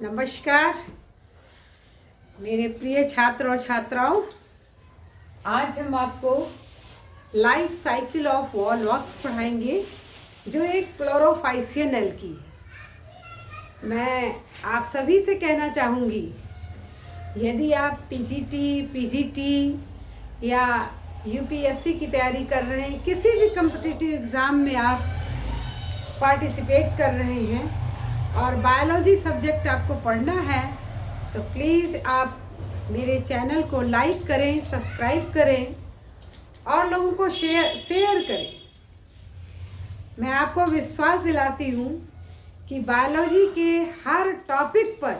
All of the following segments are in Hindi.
नमस्कार मेरे प्रिय छात्र और छात्राओं, आज हम आपको लाइफ साइकिल ऑफ वॉल वॉक्स पढ़ाएंगे जो एक क्लोरोफाइसियन एल्गी है। मैं आप सभी से कहना चाहूँगी, यदि आप टीजीटी, पीजीटी या यूपीएससी की तैयारी कर रहे हैं, किसी भी कॉम्पिटिटिव एग्ज़ाम में आप पार्टिसिपेट कर रहे हैं और बायोलॉजी सब्जेक्ट आपको पढ़ना है, तो प्लीज़ आप मेरे चैनल को लाइक करें, सब्सक्राइब करें और लोगों को शेयर करें। मैं आपको विश्वास दिलाती हूँ कि बायोलॉजी के हर टॉपिक पर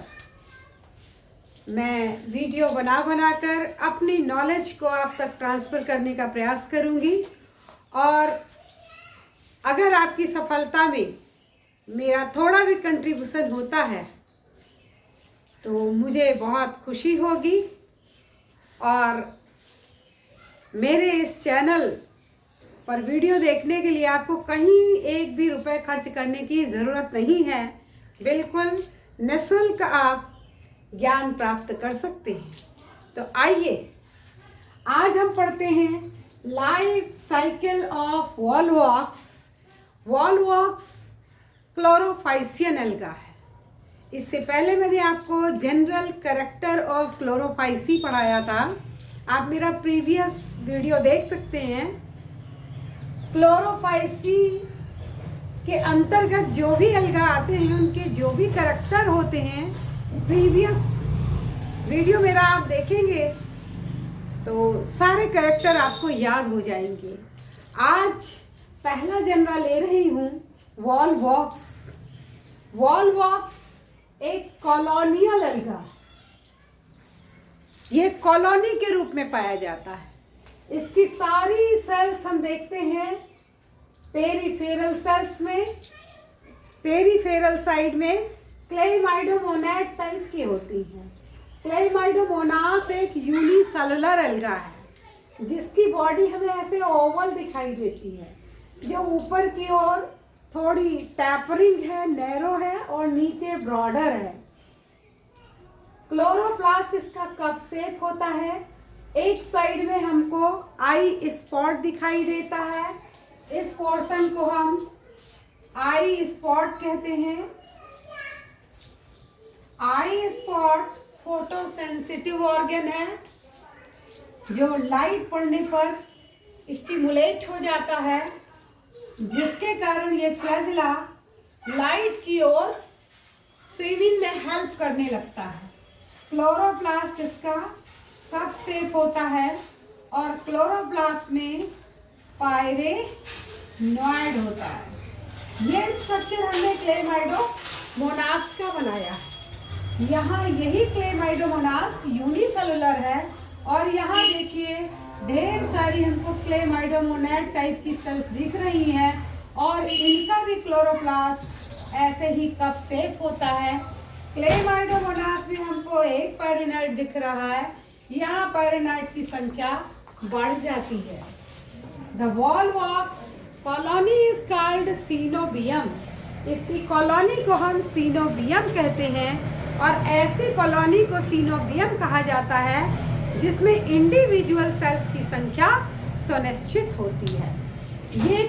मैं वीडियो बना कर अपनी नॉलेज को आप तक ट्रांसफ़र करने का प्रयास करूँगी। और अगर आपकी सफलता में मेरा थोड़ा भी कंट्रीब्यूशन होता है तो मुझे बहुत खुशी होगी। और मेरे इस चैनल पर वीडियो देखने के लिए आपको कहीं एक भी रुपए खर्च करने की ज़रूरत नहीं है। बिल्कुल निःशुल्क आप ज्ञान प्राप्त कर सकते हैं। तो आइए आज हम पढ़ते हैं life cycle of Volvox. Volvox chlorophycean alga है। इससे पहले मैंने आपको जनरल कैरेक्टर ऑफ क्लोरोफाइसी पढ़ाया था, आप मेरा प्रीवियस वीडियो देख सकते हैं। क्लोरोफाइसी के अंतर्गत जो भी एल्गा आते हैं उनके जो भी कैरेक्टर होते हैं, प्रीवियस वीडियो मेरा आप देखेंगे तो सारे कैरेक्टर आपको याद हो जाएंगे। आज पहला जनरल ले रही हूँ वॉल वॉक्स। वॉल वॉक्स एक कॉलोनियल एल्गा, ये कॉलोनी के रूप में पाया जाता है। इसकी सारी सेल्स हम देखते हैं पेरिफेरल सेल्स में, पेरिफेरल साइड में क्लेमाइडोमोनाड टाइप की होती हैं। क्लेमाइडोमोनास एक यूनिसेलुलर एल्गा है जिसकी बॉडी हमें ऐसे ओवल दिखाई देती है, जो ऊपर की ओर थोड़ी टैपरिंग है, नैरो है और नीचे ब्रॉडर है। क्लोरोप्लास्ट इसका कप शेप होता है। एक साइड में हमको आई स्पॉट दिखाई देता है, इस पोर्शन को हम आई स्पॉट कहते हैं। आई स्पॉट फोटोसेंसिटिव ऑर्गन है जो लाइट पड़ने पर स्टिमुलेट हो जाता है, जिसके कारण ये फ्लैजिला लाइट की ओर स्विमिंग में हेल्प करने लगता है। क्लोरोप्लास्ट इसका कप शेप होता है और क्लोरोप्लास्ट में पायरेनॉइड होता है। ये स्ट्रक्चर हमने क्लेमाइडोमोनास का बनाया है। यहाँ यही क्लेमाइडोमोनास यूनिसेलुलर है और यहाँ देखिए ढेर सारी हमको क्लेमाइडोमोनाड टाइप की सेल्स दिख रही हैं और इनका भी क्लोरोप्लास्ट ऐसे ही कप शेप होता है। क्लेमाइडोमोनास में हमको एक पायरेनॉइड दिख रहा है, यहाँ पायरेनॉइड की संख्या बढ़ जाती है। The Volvox colony is called coenobium. इसकी कॉलोनी को हम सीनोबियम कहते हैं और ऐसी कॉलोनी को सीनोबियम कहा जाता है जिसमें इंडिविजुअल सेल्स की संख्या सुनिश्चित होती है। ये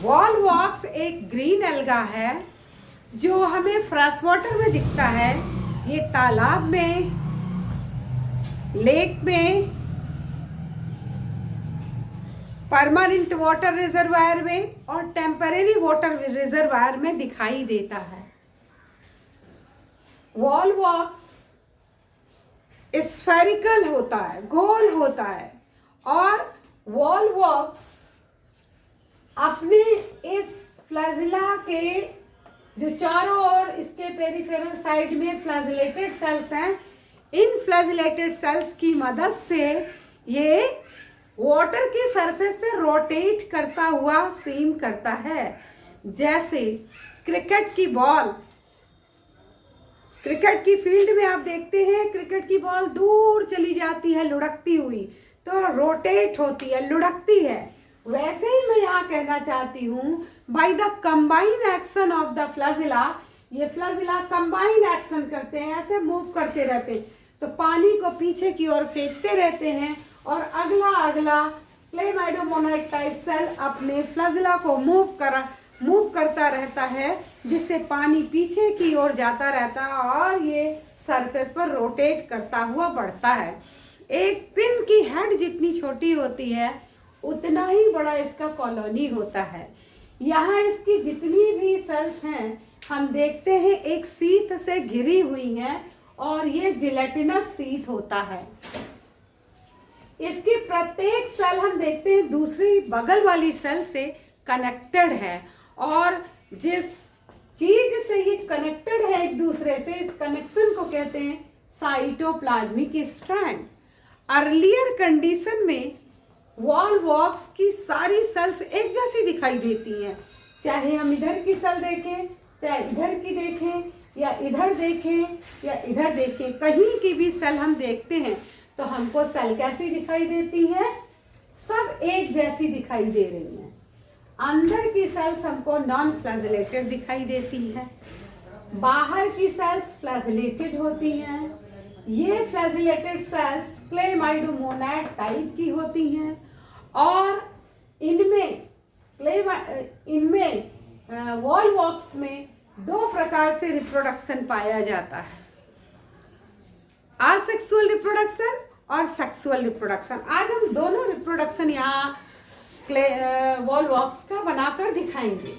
वॉल वॉक्स एक ग्रीन एल्गा है जो हमें फ्रेश वाटर में दिखता है। ये तालाब में, लेक में, परमानेंट वाटर रिजर्वायर में और टेम्परेरी वाटर रिजर्वायर में दिखाई देता है। वॉल वॉक्स स्फेरिकल होता है, गोल होता है और वॉल वॉक्स अपने इस फ्लैजिला के जो चारों ओर इसके पेरिफेरल साइड में फ्लैजिलेटेड सेल्स हैं, इन फ्लैजिलेटेड सेल्स की मदद से ये वाटर के सरफेस पे रोटेट करता हुआ स्विम करता है। जैसे क्रिकेट की बॉल, क्रिकेट की फील्ड में आप देखते हैं क्रिकेट की बॉल दूर चली जाती है लुढ़कती हुई, तो रोटेट होती है, लुढ़कती है। वैसे ही मैं यहाँ कहना चाहती हूँ, by the combined action of the flagella ये फ्लैजिला कंबाइंड एक्शन करते हैं, ऐसे मूव करते रहते हैं, तो पानी को पीछे की ओर फेंकते रहते हैं और अगला अगला क्लेमाइडोमोनाइड टाइप सेल अपने फ्लैजिला को मूव करता रहता है, जिससे पानी पीछे की ओर जाता रहता है और ये सरफेस पर रोटेट करता हुआ बढ़ता है। एक पिन की हेड जितनी छोटी होती है उतना ही बड़ा इसका कॉलोनी होता है। यहाँ इसकी जितनी भी सेल्स हैं हम देखते हैं एक शीट से घिरी हुई हैं और ये जिलेटिनस शीट होता है। इसकी प्रत्येक सेल हम देखते हैं दूसरी बगल वाली सेल से कनेक्टेड है और जिस चीज से ये कनेक्टेड है एक दूसरे से, इस कनेक्शन को कहते हैं साइटोप्लाज्मिक स्ट्रैंड। अर्लियर कंडीशन में वॉल वॉक्स की सारी सेल्स एक जैसी दिखाई देती हैं, चाहे हम इधर की सेल देखें, चाहे इधर की देखें या इधर देखें या इधर देखें, कहीं की भी सेल हम देखते हैं तो हमको सेल कैसी दिखाई देती है, सब एक जैसी दिखाई दे रही हैं। अंदर की सेल्स हमको नॉन फ्लैजिलेटेड दिखाई देती हैं, बाहर की सेल्स फ्लैजिलेटेड होती हैं। ये फ्लैजिलेटेड सेल्स क्लेमाइडोमोनाड टाइप की होती हैं और इनमें वॉल वॉक्स में दो प्रकार से रिप्रोडक्शन पाया जाता है, असेक्सुअल रिप्रोडक्शन और सेक्सुअल रिप्रोडक्शन। आज हम दोनों रिप्रोडक्शन यहाँ वॉल वॉक्स का बनाकर दिखाएंगे।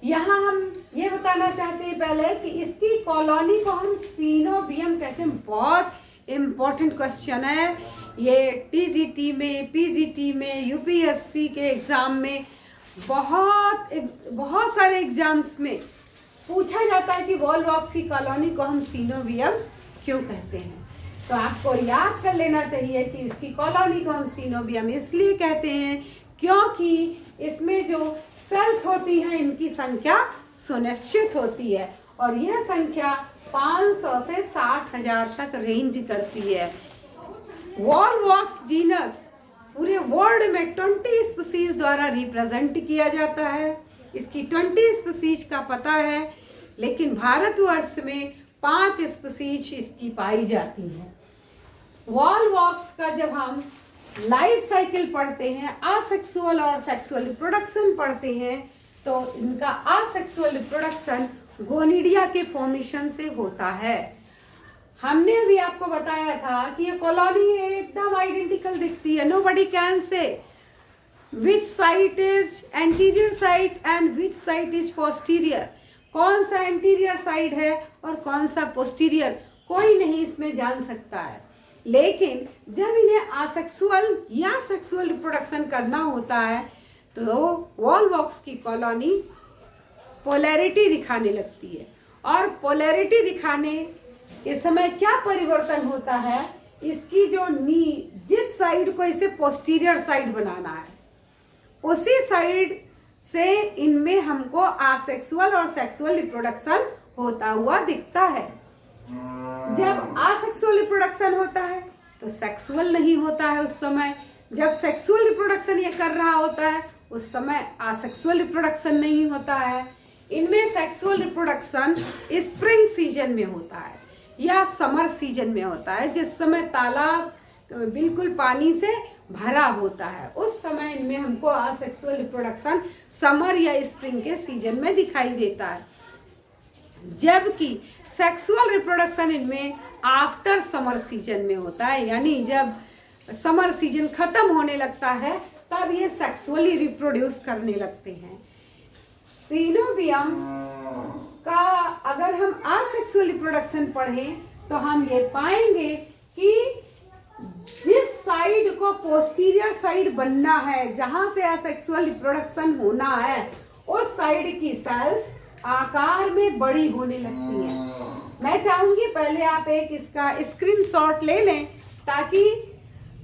यहाँ हम ये बताना चाहते हैं पहले कि इसकी कॉलोनी को हम सीनोबियम कहते हैं। बहुत इम्पोर्टेंट क्वेश्चन है ये, टीजीटी में, पीजीटी में, यूपीएससी के एग्ज़ाम में, बहुत सारे एग्जाम्स में पूछा जाता है कि वॉल वॉक्स की कॉलोनी को हम सीनोबियम क्यों कहते हैं। तो आपको याद कर लेना चाहिए कि इसकी कॉलोनी को हम सीनोबियम इसलिए कहते हैं क्योंकि इसमें जो सेल्स होती हैं इनकी संख्या सुनिश्चित होती है और यह संख्या 500 से 60,000 तक रेंज करती है। वॉल वॉक्स जीनस पूरे वर्ल्ड में 20 स्पीसीज द्वारा रिप्रेजेंट किया जाता है। इसकी 20 स्पीसीज का पता है, लेकिन भारतवर्ष में 5 स्पीसीज इसकी पाई जाती हैं। वॉल वॉक्स का जब हम लाइफ साइकिल पढ़ते हैं, असेक्सुअल और सेक्सुअल रिप्रोडक्शन पढ़ते हैं, तो इनका असेक्सुअल रिप्रोडक्शन गोनिडिया के फॉर्मेशन से होता है। हमने अभी आपको बताया था कि ये कॉलोनी एकदम आइडेंटिकल दिखती है। Nobody can say which side is anterior side and which side is posterior. कौन सा एंटीरियर साइड है और कौन सा पोस्टीरियर, कोई नहीं इसमें जान सकता है। लेकिन जब इन्हें असेक्सुअल या सेक्सुअल रिप्रोडक्शन करना होता है तो वॉल वॉक्स की कॉलोनी पोलैरिटी दिखाने लगती है और पोलैरिटी दिखाने इस समय क्या परिवर्तन होता है, इसकी जो जिस साइड को इसे पोस्टीरियर साइड बनाना है उसी साइड से इनमें हमको असेक्सुअल और सेक्सुअल रिप्रोडक्शन होता हुआ दिखता है। जब असेक्सुअल रिप्रोडक्शन होता है तो सेक्सुअल नहीं होता है उस समय। जब सेक्सुअल रिप्रोडक्शन ये कर रहा होता है उस समय असेक्सुअल रिप्रोडक्शन नहीं होता है। इनमें सेक्सुअल रिप्रोडक्शन स्प्रिंग सीजन में होता है या समर सीजन में होता है, जिस समय तालाब बिल्कुल पानी से भरा होता है, उस समय इनमें हमको असेक्सुअल रिप्रोडक्शन समर या स्प्रिंग के सीजन में दिखाई देता है। जबकि सेक्सुअल रिप्रोडक्शन इनमें आफ्टर समर सीजन में होता है, यानी जब समर सीजन खत्म होने लगता है तब ये सेक्सुअली रिप्रोड्यूस करने लगते हैं। सीनोबियम का अगर हम असेक्सुअल रिप्रोडक्शन पढ़ें तो हम ये पाएंगे कि जिस साइड को पोस्टीरियर साइड बनना है, जहां से असेक्सुअल रिप्रोडक्शन होना है, उस साइड की सेल्स आकार में बड़ी होने लगती हैं। मैं चाहूंगी पहले आप एक इसका स्क्रीनशॉट ले लें ताकि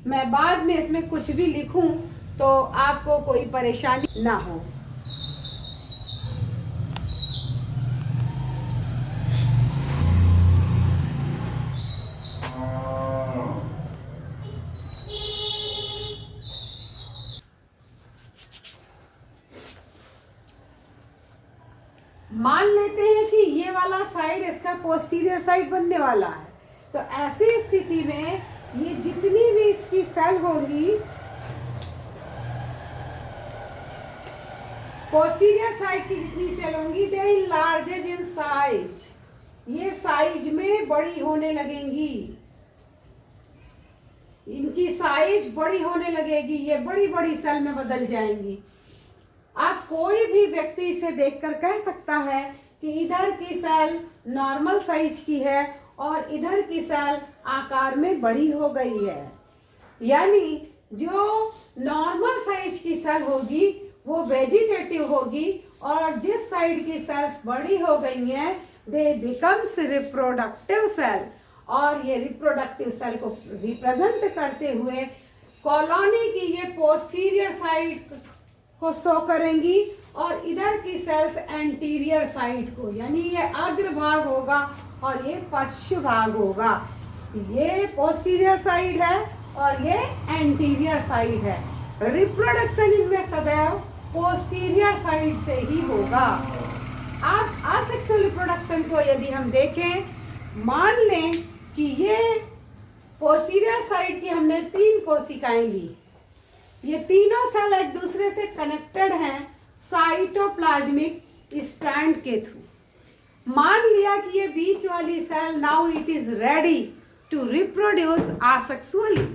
मैं बाद में इसमें कुछ भी लिखूं तो आपको कोई परेशानी ना हो। मान लेते हैं कि ये वाला साइड इसका पोस्टीरियर साइड बनने वाला है, तो ऐसी स्थिति में ये जितनी भी इसकी सेल होगी पोस्टीरियर साइड की जितनी सेल होंगी दे इनलार्जेज इन साइज, ये साइज में बड़ी होने लगेंगी, इनकी साइज बड़ी होने लगेगी, ये बड़ी बड़ी सेल में बदल जाएंगी। अब कोई भी व्यक्ति इसे देखकर कह सकता है कि इधर की सेल नॉर्मल साइज की है और इधर की सेल आकार में बड़ी हो गई है, यानी जो नॉर्मल साइज की सेल होगी वो वेजिटेटिव होगी और जिस साइड की सेल्स बड़ी हो गई हैं दे बिकम्स रिप्रोडक्टिव सेल, और ये रिप्रोडक्टिव सेल को रिप्रेजेंट करते हुए कॉलोनी की ये पोस्टीरियर साइड को शो करेंगी और इधर की सेल्स एंटीरियर साइड को, यानी ये अग्र भाग होगा और ये पश्च भाग होगा। ये पोस्टीरियर साइड है और ये एंटीरियर साइड है। रिप्रोडक्शन इनमें सदैव पोस्टीरियर साइड से ही होगा। आप असेक्सुअल रिप्रोडक्शन को यदि हम देखें, मान लें कि ये पोस्टीरियर साइड की हमने 3 कोशिकाएं ली, ये तीनों सेल एक दूसरे से कनेक्टेड हैं साइटोप्लाज्मिक स्टैंड के थ्रू। मान लिया कि ये बीच वाली cell now it is ready to reproduce asexually,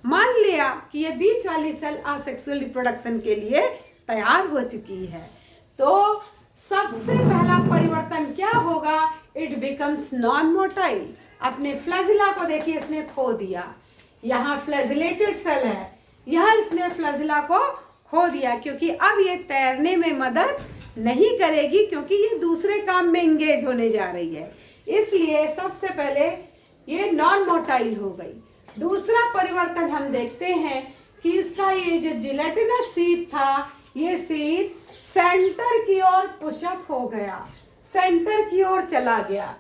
मान लिया कि ये बीच वाली सेल आसेक्सुअल रिप्रोडक्शन के लिए तैयार हो चुकी है, तो सबसे पहला परिवर्तन क्या होगा, इट बिकम्स नॉन मोटाइल। अपने फ्लैजिला को देखिए, इसने खो दिया, यहाँ फ्लैजिलेटेड सेल है, यहाँ इसने फ्लैजिला को खो दिया क्योंकि अब ये तैरने में मदद नहीं करेगी क्योंकि ये दूसरे काम में एंगेज होने जा रही है, इसलिए सबसे पहले ये नॉन मोटाइल हो गई। दूसरा परिवर्तन हम देखते हैं कि इसका ये जो जिलेटिनस सीट था, ये सीट सेंटर की ओर पुशअप हो गया, सेंटर की ओर चला गया।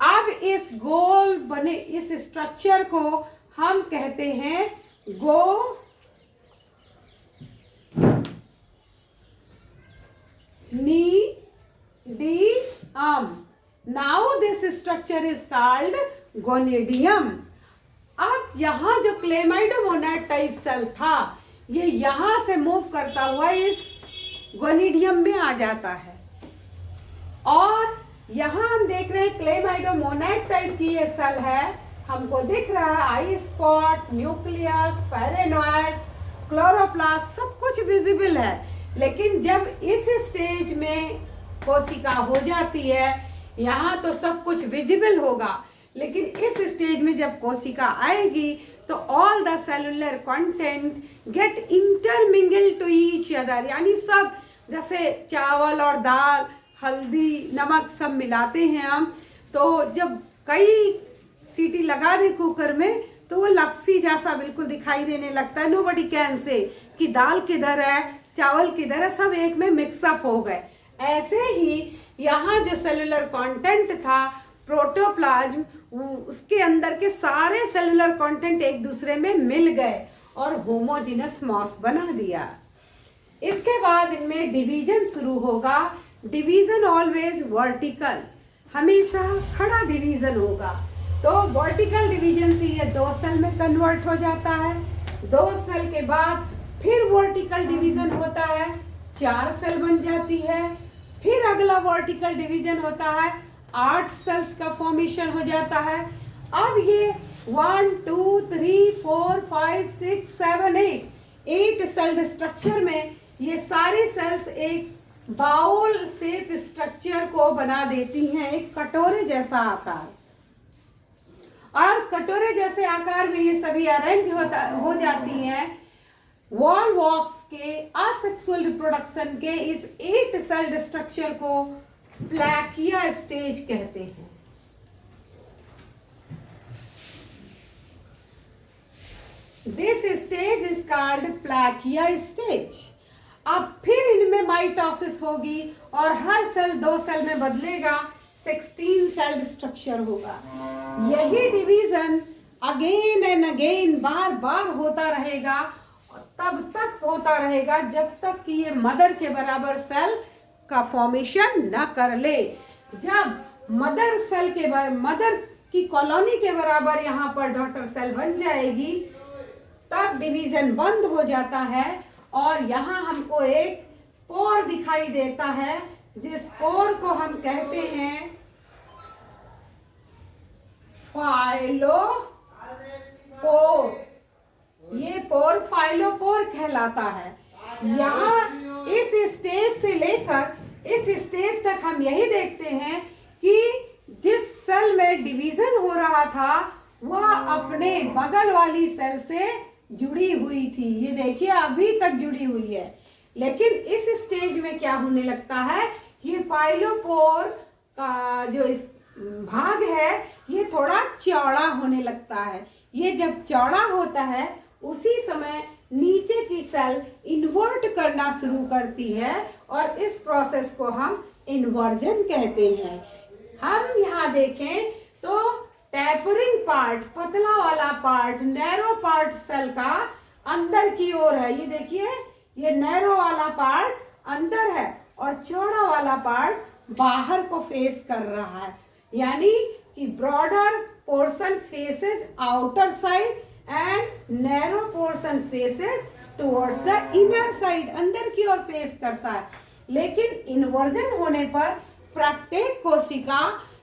अब इस गोल बने इस स्ट्रक्चर को हम कहते हैं gonidium. Now this structure is called gonidium. अब यहाँ जो क्लेमाइडोमोनाड टाइप सेल था, ये यहाँ से मूव करता हुआ इस गोनिडियम में आ जाता है और यहाँ हम देख रहे हैं क्लेमाइडोमोनाड टाइप की ये सेल है, हमको दिख रहा है आई स्पॉट, न्यूक्लियस, पैरेनोइड, क्लोरोप्लास्ट सब कुछ विजिबल है। लेकिन जब इस स्टेज में कोशिका हो जाती है, यहाँ तो सब कुछ विजिबल होगा, लेकिन इस स्टेज में जब कोशिका आएगी तो all the cellular content get intermingle to each other, यानी सब जैसे चावल और दाल, हल्दी, नमक सब मिलाते हैं हम, तो जब कई सीटी लगा दे कुकर में तो वो लपसी जैसा बिल्कुल दिखाई देने लगता है। नोबडी कैन से कि दाल किधर है, चावल किधर है, सब एक में मिक्सअप हो गए। ऐसे ही यहाँ जो सेलुलर कंटेंट था प्रोटोप्लाज्म, उसके अंदर के सारे सेलुलर कंटेंट एक दूसरे में मिल गए और होमोजेनस मॉस बना दिया। इसके बाद इनमें डिवीजन शुरू होगा। डिवीजन ऑलवेज वर्टिकल, हमेशा खड़ा डिवीजन होगा। तो वर्टिकल डिवीजन से ये 2 सेल में कन्वर्ट हो जाता है, 2 सेल के बाद फिर वर्टिकल डिवीजन होता है, 4 सेल बन जाती है, फिर अगला वर्टिकल डिवीजन होता है, 8 सेल्स का फॉर्मेशन हो जाता है। अब ये 1 2 3 4 5 6 7 8 सेल स्ट्रक्चर में ये सारी सेल्स एक बाउल शेप स्ट्रक्चर को बना देती हैं, एक कटोरे जैसा आकार। और कटोरे जैसे आकार में ये सभी अरेंज हो जाती हैं। वॉल वॉक्स के असेक्सुअल रिप्रोडक्शन के इस 8 सेल्ड स्ट्रक्चर को प्लैकिया स्टेज कहते हैं। This stage is called plakea stage. अब फिर इनमें माइटोसिस होगी और हर सेल 2 सेल में बदलेगा, 16 सेल्ड स्ट्रक्चर होगा। यही डिवीजन अगेन एंड अगेन बार बार होता रहेगा, तब तक होता रहेगा जब तक कि ये मदर के बराबर सेल का फॉर्मेशन न कर ले। जब मदर सेल के मदर की कॉलोनी के बराबर यहाँ पर डॉटर सेल बन जाएगी, तब डिवीजन बंद हो जाता है और यहाँ हमको एक पोर दिखाई देता है, जिस पोर को हम कहते हैं फाइलोपोर। ये पोर फाइलोपोर कहलाता है। यहाँ इस स्टेज से लेकर इस स्टेज तक हम यही देखते हैं कि जिस सेल में डिवीजन हो रहा था वह अपने बगल वाली सेल से जुड़ी हुई थी। ये देखिए अभी तक जुड़ी हुई है, लेकिन इस स्टेज में क्या होने लगता है, ये फाइलोपोर का जो इस भाग है ये थोड़ा चौड़ा होने लगता है। ये जब चौड़ा होता है उसी समय नीचे की सेल इन्वर्ट करना शुरू करती है और इस प्रोसेस को हम इन्वर्जन कहते हैं। हम यहाँ देखें तो टैपरिंग पार्ट, पतला वाला पार्ट, नैरो पार्ट सेल का अंदर की ओर है। ये देखिए ये नैरो वाला पार्ट अंदर है और चौड़ा वाला पार्ट बाहर को फेस कर रहा है, यानी कि broader portion faces outer side and narrow portion faces towards the inner side, अंदर की ओर फेस करता है। लेकिन इन्वर्जन होने पर प्रत्येक कोशिका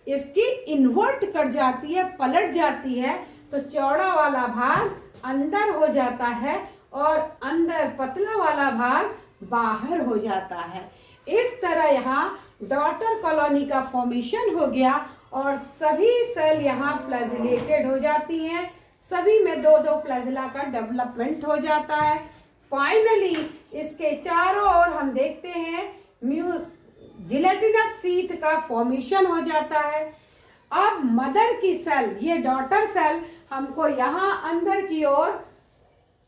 इसकी इन्वर्ट कर जाती है, पलट जाती है, तो चौड़ा वाला भाग अंदर हो जाता है और अंदर पतला वाला भाग बाहर हो जाता है। इस तरह यहाँ डॉटर कॉलोनी का फॉर्मेशन हो गया और सभी सेल यहाँ फ्लैजिलेटेड हो जाती हैं। सभी में दो दो फ्लैजिला का डेवलपमेंट हो जाता है। फाइनली इसके चारों ओर हम देखते हैं जिलेटिनस सीथ का फॉर्मेशन हो जाता है। अब मदर की सेल, ये डॉटर सेल हमको यहाँ अंदर की ओर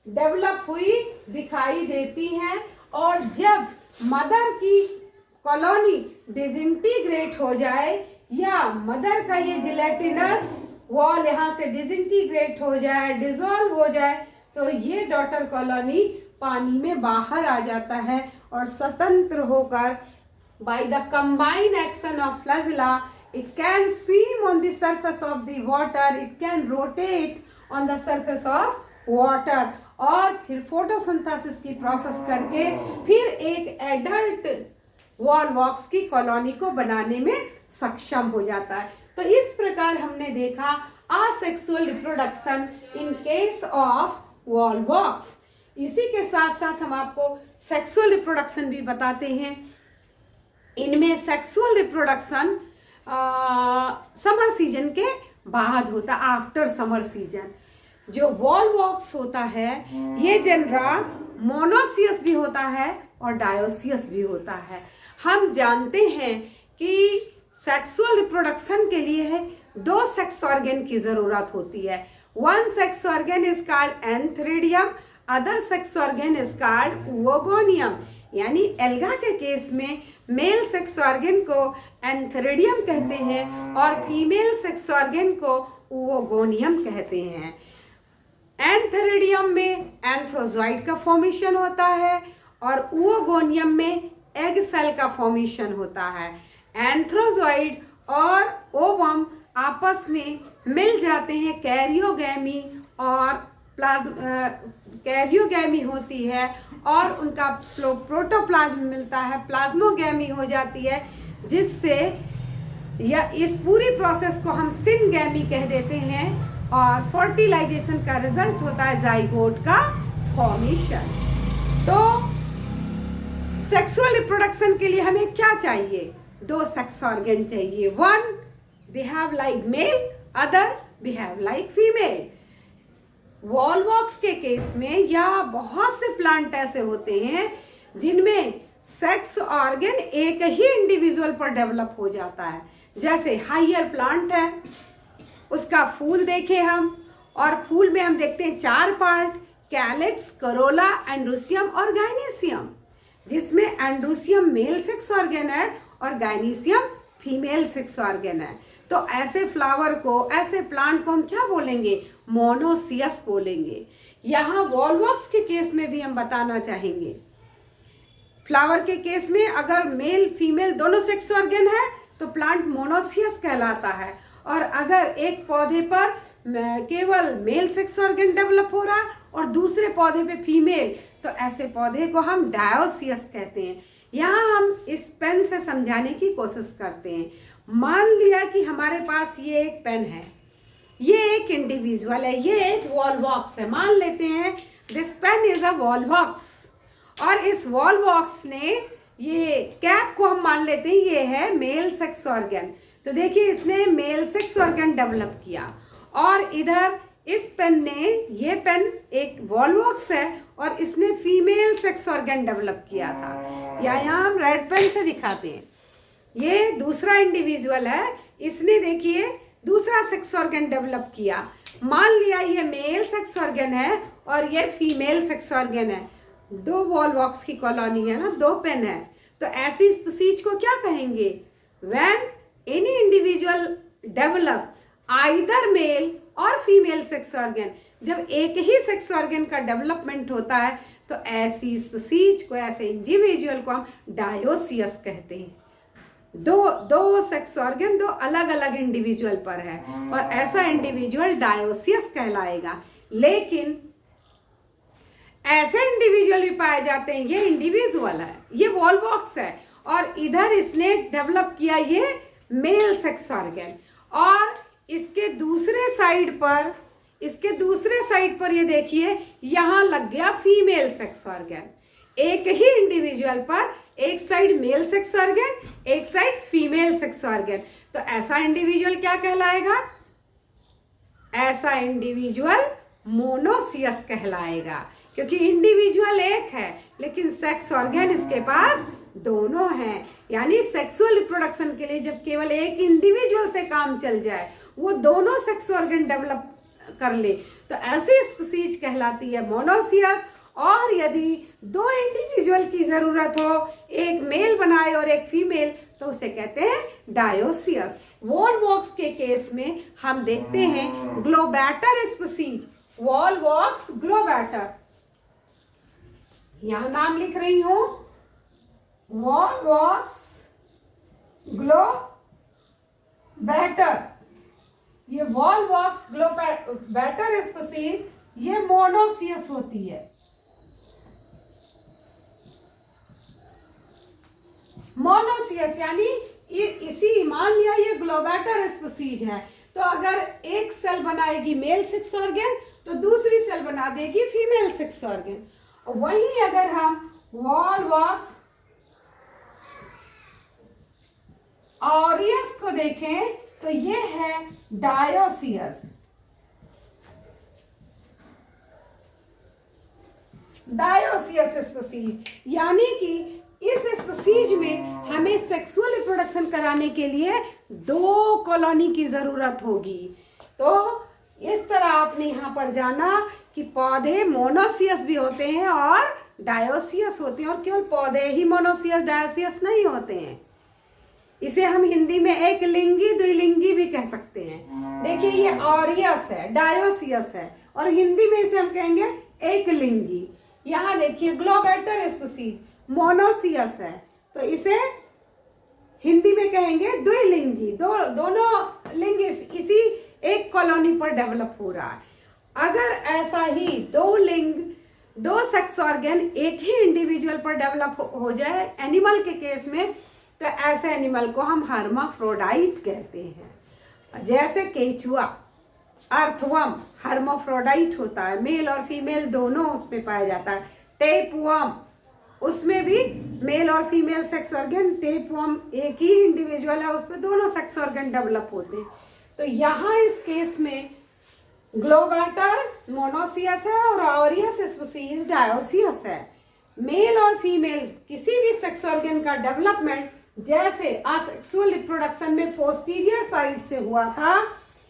डेवलप हुई दिखाई देती है और जब मदर की कॉलोनी डिसइंटीग्रेट हो जाए या मदर का ये जिलेटिनस वॉल यहाँ से डिसइंटीग्रेट हो जाए, डिसॉल्व हो जाए, तो ये डॉटर कॉलोनी पानी में बाहर आ जाता है और स्वतंत्र होकर by the combined action of flagella it can swim on the surface of the water, it can rotate on the surface of water और फिर फोटोसिंथेसिस की प्रोसेस करके फिर एक एडल्ट वॉलवॉक्स की कॉलोनी को बनाने में सक्षम हो जाता है। तो इस प्रकार हमने देखा asexual reproduction in case of Volvox. इसी के साथ साथ हम आपको सेक्सुअल रिप्रोडक्शन भी बताते हैं। इनमें सेक्सुअल रिप्रोडक्शन समर सीजन के बाद होता है, आफ्टर समर सीजन। जो वॉलवॉक्स होता है ये जनरा मोनोसियस भी होता है और डायोसियस भी होता है। हम जानते हैं कि सेक्सुअल रिप्रोडक्शन के लिए दो सेक्स ऑर्गन की जरूरत होती है। One sex organ is called antheridium, other sex organ is called oogonium. यानी एल्गा के केस में मेल सेक्स ऑर्गन को एंथ्रेडियम कहते हैं और फीमेल सेक्स ऑर्गन को ओवोगोनियम कहते हैं। एंथ्रेडियम में एंथ्रोजॉइड का फॉर्मेशन होता है और ओवोगोनियम में एग सेल का फॉर्मेशन होता है। एंथ्रोजॉइड और ओवम आपस में मिल जाते हैं, कैरियोगैमी और कैरियोगैमी होती है और उनका प्रोटोप्लाज्म मिलता है, प्लाज्मोगैमी हो जाती है, जिससे या इस पूरी प्रोसेस को हम सिनगैमी कह देते हैं और फर्टिलाइजेशन का रिजल्ट होता है जाइगोट का फॉर्मेशन। तो सेक्सुअल रिप्रोडक्शन के लिए हमें क्या चाहिए? दो सेक्स ऑर्गन चाहिए। One behave like male, other behave like female. Volvox के केस में या बहुत से प्लांट ऐसे होते हैं जिनमें सेक्स ऑर्गन एक ही इंडिविजुअल पर डेवलप हो जाता है। जैसे हाइयर प्लांट है, उसका फूल देखें हम, और फूल में हम देखते हैं चार पार्ट, कैलिक्स, करोला, एंड्रोसियम और गाइनेसियम, जिसमें एंड्रोसियम मेल सेक्स ऑर्गन है और गाइनेसियम फीमेल सेक्स ऑर्गन है। तो ऐसे फ्लावर को, ऐसे प्लांट को हम क्या बोलेंगे? मोनोसियस बोलेंगे। यहाँ वॉलवॉक्स के केस में भी हम बताना चाहेंगे फ्लावर के केस में अगर मेल फीमेल दोनों सेक्स ऑर्गन है तो प्लांट मोनोसियस कहलाता है, और अगर एक पौधे पर केवल मेल सेक्स ऑर्गन डेवलप हो रहा है और दूसरे पौधे पे फीमेल, तो ऐसे पौधे को हम डायोसियस कहते हैं। यहाँ हम इस पेन से समझाने की कोशिश करते हैं। मान लिया कि हमारे पास ये एक पेन है, ये एक इंडिविजुअल है, ये एक वॉलवॉक्स है। मान लेते हैं this pen is a volvox, और इस वॉलवॉक्स ने ये कैप को हम मान लेते हैं ये है मेल सेक्स ऑर्गन। तो देखिए इसने मेल सेक्स ऑर्गन डेवलप किया, और इधर इस पेन ने, ये पेन एक वॉलवॉक्स है और इसने फीमेल सेक्स ऑर्गन डेवलप किया था। या यहाँ हम रेड पेन से दिखाते हैं, ये दूसरा इंडिविजुअल है, इसने देखिए दूसरा सेक्स ऑर्गन डेवलप किया। मान लिया ये मेल सेक्स ऑर्गन है और ये फीमेल सेक्स ऑर्गन है। दो वॉलवॉक्स की कॉलोनी है ना, दो पेन है, तो ऐसी स्पीसीज को क्या कहेंगे? When any individual develop either male और फीमेल सेक्स ऑर्गन। जब एक ही सेक्स ऑर्गन का डेवलपमेंट होता है तो ऐसी स्पीसीज को, ऐसे इंडिविजुअल को हम डायोसियस कहते हैं। दो सेक्स ऑर्गन दो अलग अलग इंडिविजुअल पर है और ऐसा इंडिविजुअल डायोसियस कहलाएगा। लेकिन ऐसे इंडिविजुअल भी पाए जाते हैं, ये इंडिविजुअल है, ये वॉलवॉक्स है, और इधर इसने डेवलप किया ये मेल सेक्स ऑर्गन, और इसके दूसरे साइड पर ये देखिए यहाँ लग गया फीमेल सेक्स ऑर्गन। एक ही इंडिविजुअल पर एक साइड मेल सेक्स ऑर्गन, एक साइड फीमेल सेक्स ऑर्गन, तो ऐसा इंडिविजुअल क्या कहलाएगा? ऐसा इंडिविजुअल मोनोसियस कहलाएगा, क्योंकि इंडिविजुअल एक है लेकिन सेक्स ऑर्गन इसके पास दोनों हैं। यानी सेक्सुअल रिप्रोडक्शन के लिए जब केवल एक इंडिविजुअल से काम चल जाए, वो दोनों सेक्स ऑर्गन डेवलप कर ले, तो ऐसी स्पीसीज कहलाती है मोनोसियस। और यदि दो इंडिविजुअल की जरूरत हो, एक मेल बनाए और एक फीमेल, तो उसे कहते हैं डायोसियस। वॉलवॉक्स के केस में हम देखते हैं ग्लोबैटर स्पीसीज, वॉलवॉक्स ग्लोबैटर, यहां नाम लिख रही हूं, वॉलवॉक्स ग्लोबैटर। ये वॉलवॉक्स ग्लोबैटर स्पीसीज ये मोनोसियस होती है। मोनोसियस यानी इसी, मान लिया ये ग्लोबैटर स्पीसीज है, तो अगर एक सेल बनाएगी मेल सेक्स ऑर्गन तो दूसरी सेल बना देगी फीमेल सेक्स ऑर्गन। और वहीं अगर हम वॉलवॉक्स ऑरियस को देखें तो ये है डायोसियस। डायोसियस स्पीसीज यानी कि इस स्पीसीज में हमें सेक्सुअल रिप्रोडक्शन कराने के लिए दो कॉलोनी की जरूरत होगी। तो इस तरह आपने यहाँ पर जाना कि पौधे मोनोसियस भी होते हैं और डायोसियस होते हैं, और केवल पौधे ही मोनोसियस डायोसियस नहीं होते हैं। इसे हम हिंदी में एक लिंगी द्विलिंगी भी कह सकते हैं। देखिए ये ऑरियस है, डायोसियस है, और हिंदी में इसे हम कहेंगे एक लिंगी। यहाँ देखिए ग्लोबैटर स्पीसीज मोनोसियस है, तो इसे हिंदी में कहेंगे द्विलिंगी। दोनों लिंग इसी एक कॉलोनी पर डेवलप हो रहा है। अगर ऐसा ही दो लिंग, दो सेक्स ऑर्गन एक ही इंडिविजुअल पर डेवलप हो जाए एनिमल के केस में, तो ऐसे एनिमल को हम हर्माफ्रोडाइट कहते हैं। जैसे केचुआ, अर्थवर्म हर्माफ्रोडाइट होता है, मेल और फीमेल दोनों उसमें पाया जाता है। टेपवर्म, उसमें भी मेल और फीमेल सेक्स ऑर्गन, टेपवर्म एक ही इंडिविजुअल है, उसमें दोनों सेक्स ऑर्गन डेवलप होते हैं। तो यहाँ इस केस में ग्लोबैटर मोनोसियस है और ऑरियस स्पीसीज डायोसियस है। मेल और फीमेल किसी भी सेक्स ऑर्गन का डेवलपमेंट जैसे असेक्सुअल रिप्रोडक्शन में पोस्टीरियर साइड से हुआ था,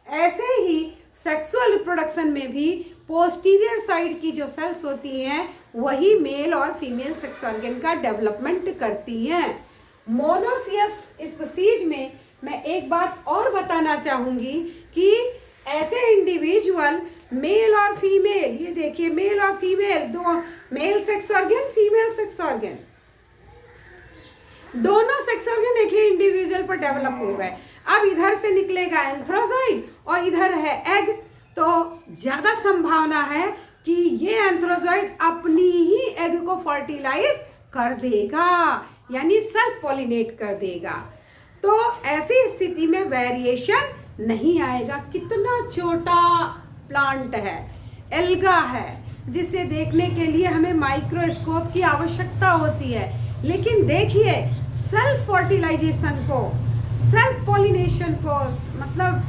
ऐसे ही सेक्सुअल रिप्रोडक्शन में भी पोस्टीरियर साइड की जो सेल्स होती हैं वही मेल और फीमेल सेक्स ऑर्गन का डेवलपमेंट करती हैं। मोनोसियस स्पीसीज में मैं एक बात और बताना चाहूँगी कि ऐसे इंडिविजुअल मेल और फीमेल, ये देखिए मेल और फीमेल, दो male sex organ female sex organ, दोनों सेक्स ऑर्गन एक ही इंडिविजुअल पर डेवलप हो गए। अब इधर से निकलेगा एंथ्रोजॉइड और इधर है एग, तो ज्यादा संभावना है कि ये एंथ्रोजॉइड अपनी ही एग को फर्टिलाइज कर देगा, यानी सेल्फ पॉलिनेट कर देगा। तो ऐसी स्थिति में वेरिएशन नहीं आएगा। कितना छोटा प्लांट है, एल्गा है, जिसे देखने के लिए हमें माइक्रोस्कोप की आवश्यकता होती है, लेकिन देखिए सेल्फ फर्टिलाइजेशन को, सेल्फ पॉलिनेशन को, मतलब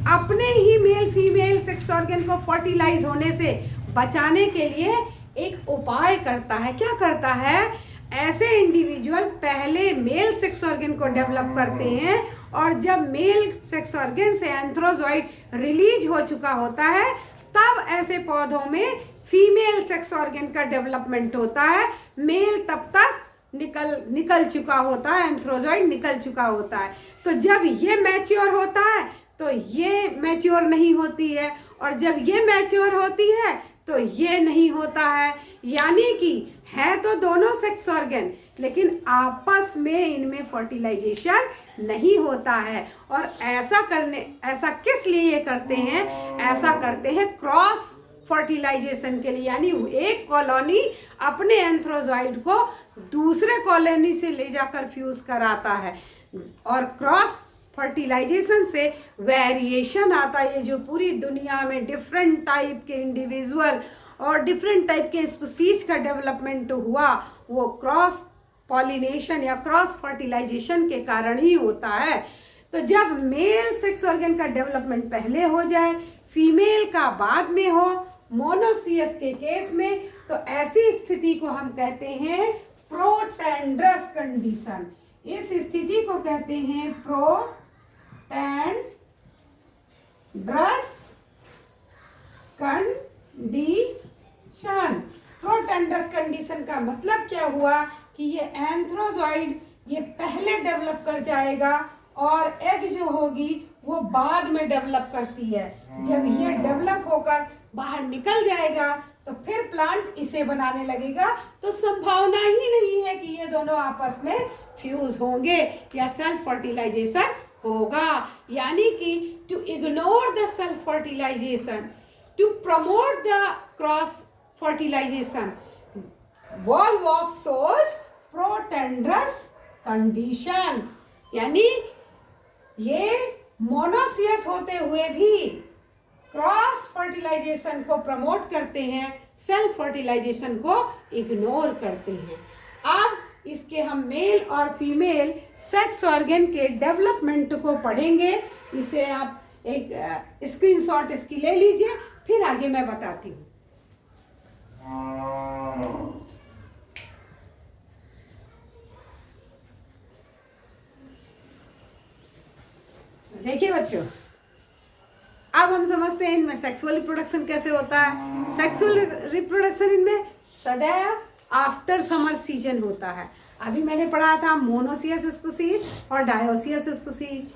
अपने ही मेल फीमेल सेक्स ऑर्गन को फर्टिलाइज होने से बचाने के लिए एक उपाय करता है। क्या करता है? ऐसे इंडिविजुअल पहले मेल सेक्स ऑर्गन को डेवलप करते हैं और जब मेल सेक्स ऑर्गन से एंथ्रोजॉइड रिलीज हो चुका होता है तब ऐसे पौधों में फीमेल सेक्स ऑर्गन का डेवलपमेंट होता है। मेल तब तक निकल चुका होता है, एंथ्रोजॉइड निकल चुका होता है। तो जब ये मैच्योर होता है तो ये मैच्योर नहीं होती है, और जब ये मैच्योर होती है तो ये नहीं होता है। यानी कि है तो दोनों सेक्स ऑर्गन, लेकिन आपस में इनमें फर्टिलाइजेशन नहीं होता है। और ऐसा किस लिए करते हैं? ऐसा करते हैं क्रॉस फर्टिलाइजेशन के लिए, यानी एक कॉलोनी अपने एंथ्रोजॉइड को दूसरे कॉलोनी से ले जाकर फ्यूज कराता है, और क्रॉस फर्टिलाइजेशन से वेरिएशन आता है। जो पूरी दुनिया में डिफरेंट टाइप के इंडिविजुअल और डिफरेंट टाइप के स्पीसीज का डेवलपमेंट हुआ, वो क्रॉस पॉलिनेशन या क्रॉस फर्टिलाइजेशन के कारण ही होता है। तो जब मेल सेक्स ऑर्गन का डेवलपमेंट पहले हो जाए, फीमेल का बाद में हो, मोनोसियस के केस में, तो ऐसी स्थिति को हम कहते हैं प्रोटेंड्रस कंडीशन। इस स्थिति को कहते हैं प्रोटेंड्रस कंडीशन। प्रोटेंड्रस कंडीशन का मतलब क्या हुआ कि ये एंथ्रोजॉइड ये पहले डेवलप कर जाएगा और एग जो होगी वो बाद में डेवलप करती है। जब ये डेवलप होकर बाहर निकल जाएगा तो फिर प्लांट इसे बनाने लगेगा। तो संभावना ही नहीं है कि ये दोनों आपस में फ्यूज होंगे या सेल्फ फर्टिलाइजेशन होगा। यानी कि to ignore the self fertilization, to promote the cross fertilization, volvox shows protandrous condition. यानी ये मोनोसियस होते हुए भी क्रॉस फर्टिलाइजेशन को प्रमोट करते हैं, सेल्फ फर्टिलाइजेशन को इग्नोर करते हैं। अब इसके हम मेल और फीमेल सेक्स ऑर्गन के डेवलपमेंट को पढ़ेंगे। इसे आप एक स्क्रीनशॉट इसकी ले लीजिए, फिर आगे मैं बताती हूँ। देखिए बच्चों, अब हम समझते हैं इनमें सेक्सुअल रिप्रोडक्शन कैसे होता है। सेक्सुअल रिप्रोडक्शन इनमें सदैव आफ्टर समर सीजन होता है। अभी मैंने पढ़ा था मोनोसियस स्पीसीज और dioecious species.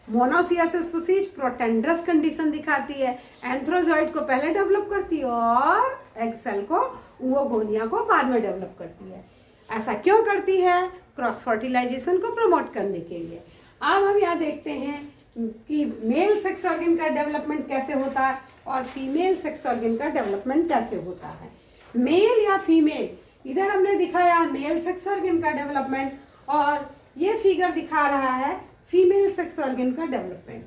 Monoecious species protandrous condition दिखाती है, एंथ्रोजॉइड को पहले डेवलप करती है और एग सेल को, ओवोगोनिया को बाद में डेवलप करती है। ऐसा क्यों करती है? क्रॉस फर्टिलाइजेशन को प्रमोट करने के लिए। अब हम यहाँ देखते हैं कि मेल सेक्स ऑर्गन का डेवलपमेंट कैसे होता है और फीमेल सेक्स ऑर्गन का डेवलपमेंट कैसे होता है। मेल या फीमेल, इधर हमने दिखाया मेल सेक्स ऑर्गन का डेवलपमेंट और ये फिगर दिखा रहा है फीमेल सेक्स ऑर्गन का डेवलपमेंट।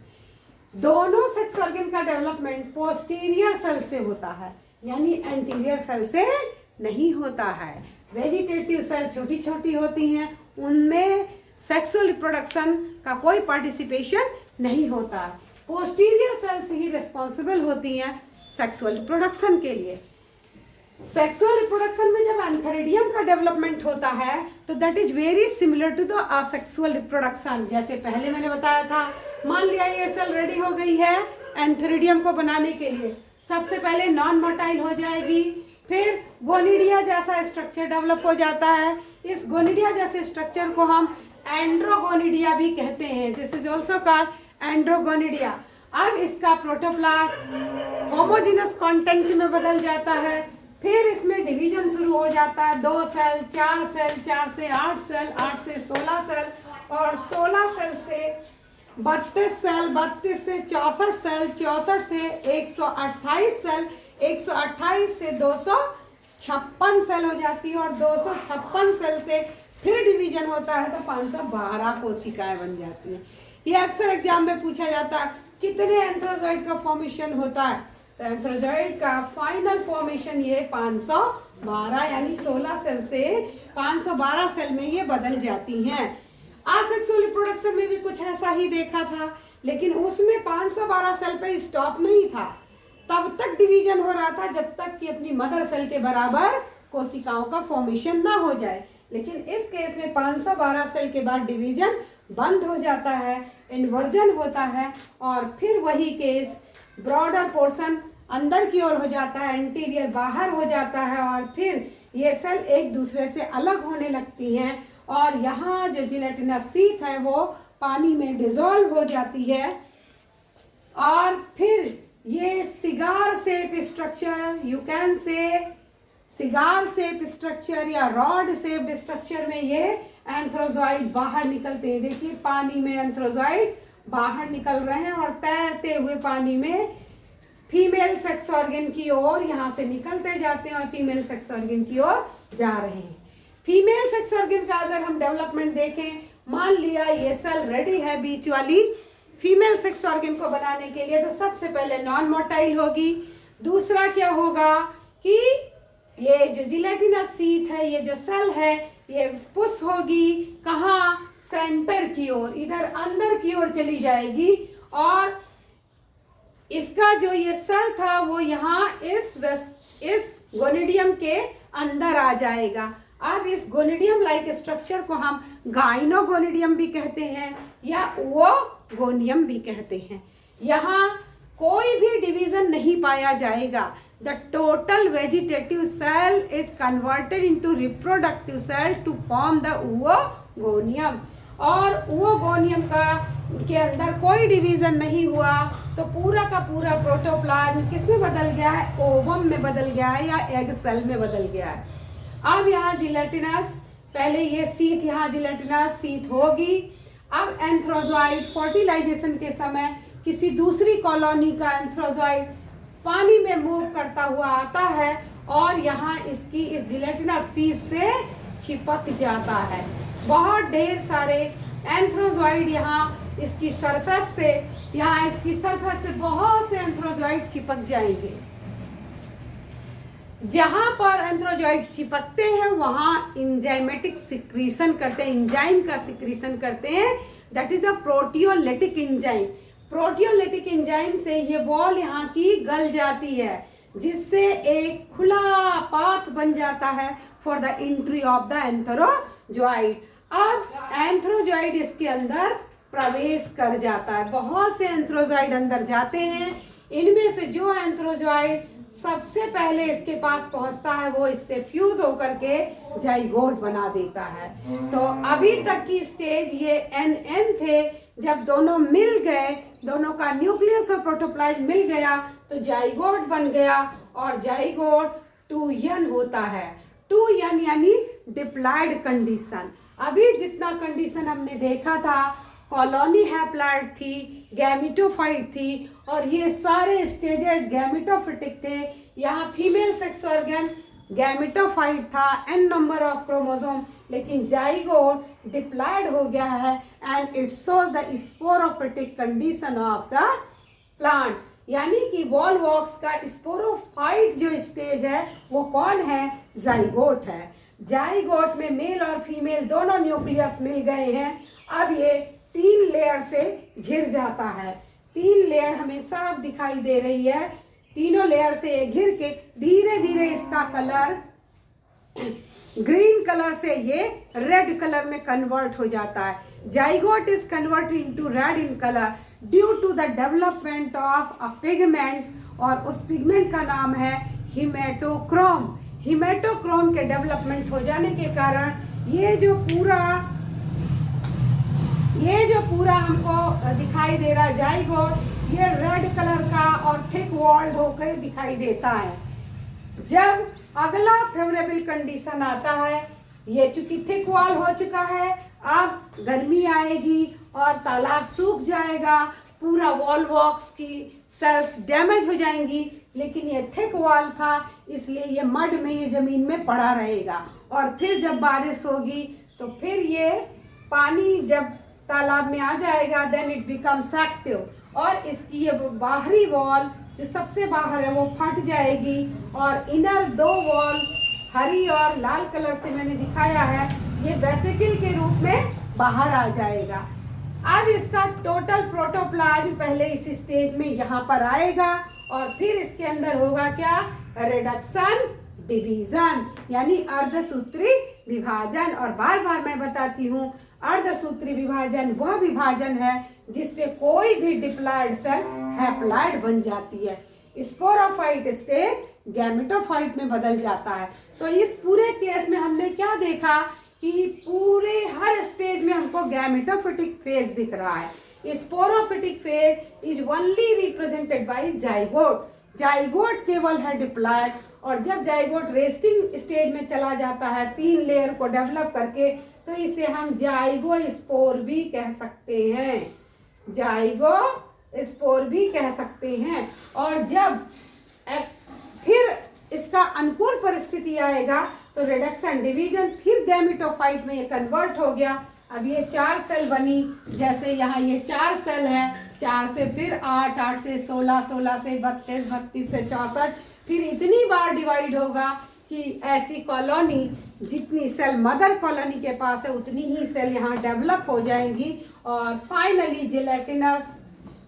दोनों सेक्स ऑर्गन का डेवलपमेंट पोस्टीरियर सेल से होता है, यानी एंटीरियर सेल से नहीं होता है। वेजिटेटिव सेल छोटी छोटी होती हैं, उनमें सेक्सुअल रिप्रोडक्शन का कोई पार्टिसिपेशन नहीं होता। पोस्टीरियर सेल्स ही रिस्पॉन्सिबल होती हैं सेक्सुअल रिप्रोडक्शन के लिए। सेक्सुअल रिप्रोडक्शन में जब एंथेरिडियम का डेवलपमेंट होता है तो that is very similar to the asexual reproduction. जैसे पहले मैंने बताया था, मान लिया ये सेल रेडी हो गई है एंथेरिडियम को बनाने के लिए। सबसे पहले नॉन मोटाइल हो जाएगी, फिर गोनिडिया जैसा स्ट्रक्चर डेवलप हो जाता है। इस गोनिडिया जैसे स्ट्रक्चर को हम एंड्रोगोनिडिया भी कहते हैं। This is also called androgonidia. अब इसका प्रोटोप्लास्ट होमोजेनस कंटेंट में बदल जाता है, फिर इसमें डिवीजन शुरू हो जाता है, 2 सेल, 4 सेल, 4 से 8 सेल, 8 से 16 सेल, और 16 सेल से 32 सेल, 32 से 64 सेल, 64 से 128 सेल, 128 से 256 सेल हो जाती है, और 256 सेल से फिर डिवीजन होता है तो 512 कोशिकाएं बन जाती हैं। ये अक्सर एग्जाम में पूछा जाता है कितने एंथ्रोजॉइड का फॉर्मेशन होता है, तो एंथ्रोजॉइड का फाइनल फॉर्मेशन ये 512 यानी 16 सेल से 512 सेल में ये बदल जाती हैं। असेक्सुअल रिप्रोडक्शन में भी कुछ ऐसा ही देखा था, लेकिन उसमें 512 सेल पे स्टॉप नहीं था, तब तक डिवीजन हो रहा था जब तक कि अपनी मदर सेल के बराबर कोशिकाओं का फॉर्मेशन ना हो जाए। लेकिन इस केस में 512 सेल के बाद डिवीजन बंद हो जाता है, इन्वर्जन होता है, और फिर वही केस ब्रॉडर पोर्शन अंदर की ओर हो जाता है, एंटीरियर बाहर हो जाता है, और फिर ये सेल एक दूसरे से अलग होने लगती हैं, और यहाँ जो जिलेटिनस शीथ है वो पानी में डिसॉल्व हो जाती है, और फिर ये cigar shape structure, you can say cigar shape structure या रॉड शेप्ड स्ट्रक्चर में ये एंथ्रोजॉइड बाहर निकलते हैं। देखिए पानी में एंथ्रोजॉइड बाहर निकल रहे हैं और तैरते हुए पानी में फीमेल सेक्स ऑर्गन की ओर यहाँ से निकलते जाते हैं और फीमेल सेक्स ऑर्गन की ओर जा रहे हैं। फीमेल सेक्स ऑर्गन का अगर हम डेवलपमेंट देखें, मान लिया ये सेल रेडी है बीच वाली फीमेल सेक्स ऑर्गन को बनाने के लिए, तो सबसे पहले नॉन मोटाइल होगी। दूसरा क्या होगा कि ये जो जिलेटिनस शीथ है, ये जो सेल है, ये पुश होगी कहाँ, सेंटर की ओर, इधर अंदर की ओर चली जाएगी, और इसका जो ये सेल था वो यहाँ इस गोनिडियम के अंदर आ जाएगा। अब इस गोनिडियम लाइक स्ट्रक्चर को हम गाइनोगोनिडियम भी कहते हैं या ओवोगोनियम भी कहते हैं। यहाँ कोई भी डिवीजन नहीं पाया जाएगा। The total vegetative cell is converted into reproductive cell to form the oogonium, और ओवोगोनियम के अंदर कोई डिवीजन नहीं हुआ तो पूरा का पूरा प्रोटोप्लाज्म किस में बदल गया है, ओवम में बदल गया है या एग सेल में बदल गया है। अब यहाँ जिलेटिनस, पहले ये शीथ, यहाँ जिलेटिनस शीथ होगी। अब एंथ्रोजॉइड फर्टिलाइजेशन के समय किसी दूसरी कॉलोनी का एंथ्रोजॉइड पानी में मूव करता हुआ आता है और यहाँ इसकी इस जिलेटिनस शीथ से चिपक जाता है। बहुत ढेर सारे एंथ्रोजॉइड यहाँ इसकी सरफेस से, यहाँ इसकी सरफेस से बहुत से एंथ्रोजॉइड चिपक जाएंगे। जहां पर एंथ्रोजॉइड चिपकते हैं वहां इंजाइमेटिक सिक्रीशन करते हैं, इंजाइम का सिक्रीशन करते हैं, that is the proteolytic enzyme. Proteolytic enzyme से ये वॉल यहाँ की गल जाती है, जिससे एक खुला पाथ बन जाता है for the entry of the antherozoid. अब एंथ्रोजॉइड इसके अंदर प्रवेश कर जाता है। बहुत से एंथ्रोजॉइड अंदर जाते हैं, इनमें से जो एंथ्रोजॉइड सबसे पहले इसके पास पहुंचता है वो इससे फ्यूज होकर के जाइगोट बना देता है। तो अभी तक की स्टेज ये NN थे, जब दोनों मिल गए, दोनों का न्यूक्लियस और प्रोटोप्लाज्म मिल गया तो जाइगोट बन गया, और जाइगोट 2N होता है। 2N यानी डिप्लॉयड कंडीशन। अभी जितना कंडीशन हमने देखा था, कॉलोनी हैप्लॉइड थी, गैमेटोफाइट थी, और ये सारे स्टेजेस गैमेटोफिटिक थे। यहाँ फीमेल सेक्स ऑर्गन गैमेटोफाइट था, n नंबर ऑफ क्रोमोसोम, लेकिन जाइगोट डिप्लॉयड हो गया है and it shows the sporophytic condition of the plant. यानी कि वॉल वॉक्स का स्पोरोफाइट जो स्टेज है वो कौन है, जाइगोट है। जाइगोट में मेल और फीमेल दोनों न्यूक्लियस मिल गए हैं। अब ये 3 लेयर से घिर जाता है। 3 लेयर हमें साफ दिखाई दे रही है। तीनों लेयर से ये घिर के धीरे धीरे इसका कलर ग्रीन कलर से ये रेड कलर में कन्वर्ट हो जाता है। Zygote is converted into red in colour due to the development of a pigment, और उस पिगमेंट का नाम है हिमेटोक्रोम। हिमेटोक्रोम के डेवलपमेंट हो जाने के कारण ये जो पूरा हमको दिखाई दे रहा है जाइगोट, ये रेड कलर का और थिक वॉल्ड होकर दिखाई देता है। जब अगला फेवरेबल कंडीशन आता है, ये चूंकि थिक वॉल हो चुका है, अब गर्मी आएगी और तालाब सूख जाएगा, पूरा वॉल बॉक्स की सेल्स डैमेज हो जाएंगी। लेकिन ये थिक वॉल था इसलिए ये मड में, ये जमीन में पड़ा रहेगा और फिर जब बारिश होगी तो फिर ये पानी जब तालाब में आ जाएगा देन इट बिकम्स एक्टिव और इसकी ये बाहरी वॉल जो सबसे बाहर है वो फट जाएगी और इनर दो वॉल हरी और लाल कलर से मैंने दिखाया है, ये वेसिकल के रूप में बाहर आ जाएगा। अब इसका टोटल प्रोटोप्लाज्म पहले इस स्टेज में यहाँ पर आएगा और फिर इसके अंदर होगा क्या, रिडक्शन डिवीजन यानी अर्धसूत्री विभाजन। और बार बार मैं बताती हूँ अर्धसूत्री विभाजन वह विभाजन है जिससे कोई भी डिप्लॉयड सेल हैप्लॉयड बन जाती है। स्पोरोफाइट स्टेज गैमेटोफाइट में बदल जाता है। तो इस पूरे केस में हमने क्या देखा कि पूरे हर स्टेज में हमको गैमेटोफिटिक फेज दिख रहा है। Sporophytic phase is only represented by zygote. Zygote केवल है डिप्लॉयड और जब जाइगोट रेस्टिंग स्टेज में चला जाता है 3 लेयर को डेवलप करके तो इसे हम जाइगो स्पोर भी कह सकते हैं, जाइगो स्पोर भी कह सकते हैं। और जब फिर इसका अनुकूल परिस्थिति आएगा तो रिडक्शन डिवीजन फिर गैमेटोफाइट में ये कन्वर्ट हो गया। अब ये 4 सेल बनी, जैसे यहाँ ये 4 सेल है, 4 से फिर 8, 8 से 16, 16 से 32, 32 से 64, फिर इतनी बार डिवाइड होगा कि ऐसी कॉलोनी जितनी सेल मदर कॉलोनी के पास है उतनी ही सेल यहाँ डेवलप हो जाएंगी और फाइनली जिलेटिनस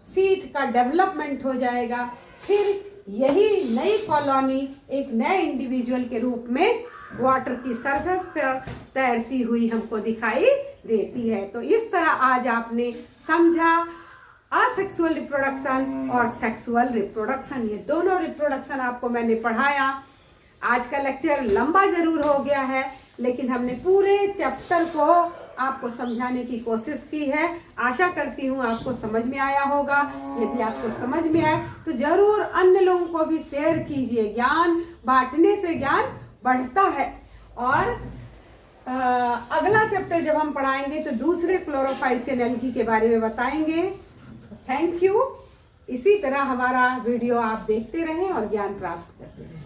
सीथ का डेवलपमेंट हो जाएगा। फिर यही नई कॉलोनी एक नए इंडिविजुअल के रूप में वाटर की सरफेस पर तैरती हुई हमको दिखाई देती है। तो इस तरह आज आपने समझा असेक्सुअल रिप्रोडक्शन और सेक्सुअल रिप्रोडक्शन, ये दोनों रिप्रोडक्शन आपको मैंने पढ़ाया। आज का लेक्चर लंबा जरूर हो गया है लेकिन हमने पूरे चैप्टर को आपको समझाने की कोशिश की है। आशा करती हूँ आपको समझ में आया होगा। यदि आपको समझ में आए तो जरूर अन्य लोगों को भी शेयर कीजिए। ज्ञान बांटने से ज्ञान बढ़ता है। और अगला चैप्टर जब हम पढ़ाएंगे तो दूसरे क्लोरोफाइसियन एल्गी के बारे में बताएंगे। Thank you. इसी तरह हमारा वीडियो आप देखते रहें और ज्ञान प्राप्त करते रहें।